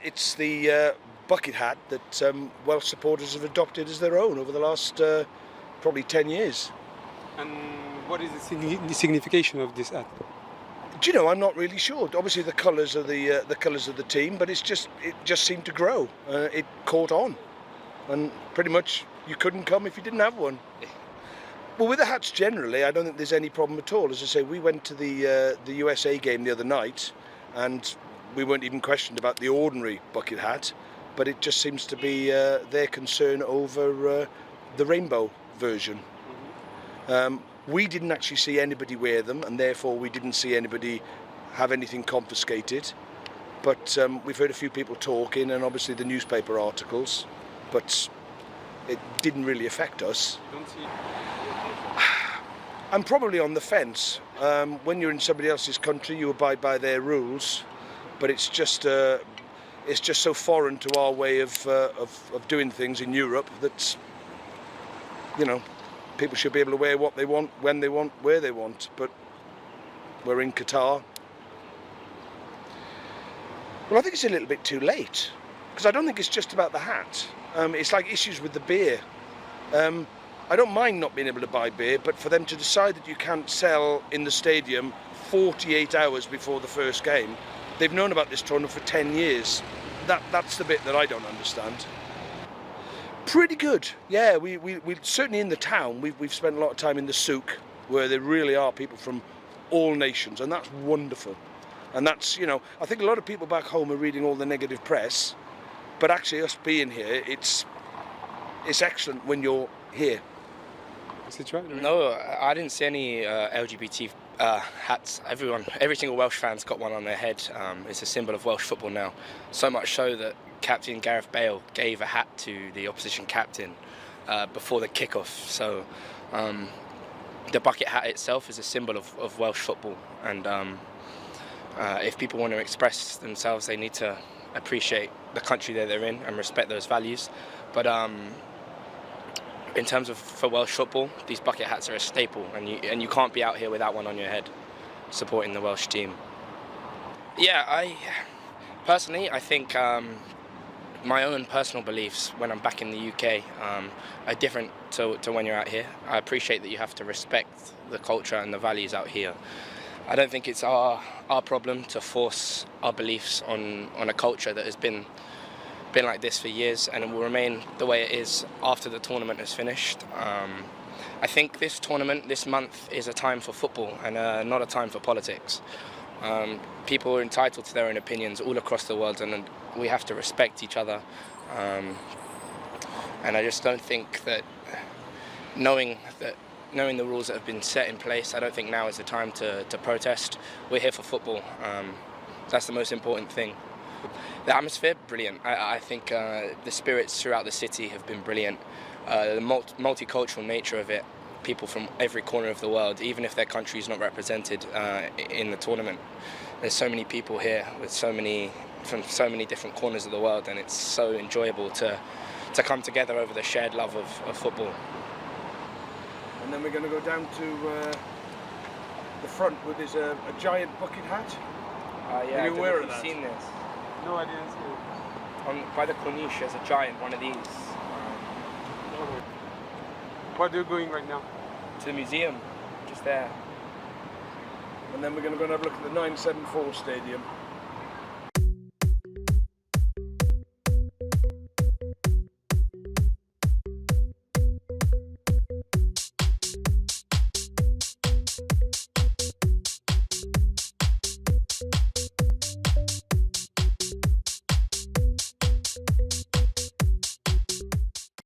It's the bucket hat that Welsh supporters have adopted as their own over the last probably 10 years. And what is the signification of this hat? Do you know? I'm not really sure. Obviously, the colours are the colours of the team, but it just seemed to grow. It caught on, and pretty much you couldn't come if you didn't have one. Well, with the hats generally, I don't think there's any problem at all. As I say, we went to the USA game the other night, and we weren't even questioned about the ordinary bucket hat, but it just seems to be their concern over the rainbow version. We didn't actually see anybody wear them, and therefore we didn't see anybody have anything confiscated. But we've heard a few people talking, and obviously the newspaper articles, but it didn't really affect us. I'm probably on the fence. When you're in somebody else's country, you abide by their rules, but it's just so foreign to our way of doing things in Europe that, you know, people should be able to wear what they want, when they want, where they want. But we're in Qatar. Well, I think it's a little bit too late, because I don't think it's just about the hat. It's like issues with the beer. I don't mind not being able to buy beer, but for them to decide that you can't sell in the stadium 48 hours before the first game, they've known about this tournament for 10 years. That's the bit that I don't understand. Pretty good, yeah. We certainly in the town, we've spent a lot of time in the souk, where there really are people from all nations, and that's wonderful. And that's, you know, I think a lot of people back home are reading all the negative press, but actually us being here, it's excellent when you're here. No, I didn't see any LGBT hats. Every single Welsh fan's got one on their head. It's a symbol of Welsh football now. So much so that Captain Gareth Bale gave a hat to the opposition captain before the kickoff. So the bucket hat itself is a symbol of Welsh football, and if people want to express themselves, they need to appreciate the country that they're in and respect those values. But in terms of for Welsh football, these bucket hats are a staple, and you can't be out here without one on your head, supporting the Welsh team. Yeah, I think my own personal beliefs when I'm back in the UK are different to when you're out here. I appreciate that you have to respect the culture and the values out here. I don't think it's our problem to force our beliefs on a culture that has been like this for years, and it will remain the way it is after the tournament is finished. I think this tournament, this month, is a time for football and not a time for politics. People are entitled to their own opinions all across the world, and we have to respect each other. And I just don't think that knowing the rules that have been set in place, I don't think now is the time to protest. We're here for football. That's the most important thing. The atmosphere, brilliant. I think the spirits throughout the city have been brilliant. The multicultural nature of it, people from every corner of the world, even if their country is not represented in the tournament. There's so many people here from so many different corners of the world, and it's so enjoyable to come together over the shared love of football. And then we're going to go down to the front where there's a giant bucket hat. Yeah, Are you aware of that? Seen this? No, I didn't see it. By the corniche, there's a giant one of these. Where are you going right now? To the museum, just there. And then we're going to go and have a look at the 974 stadium.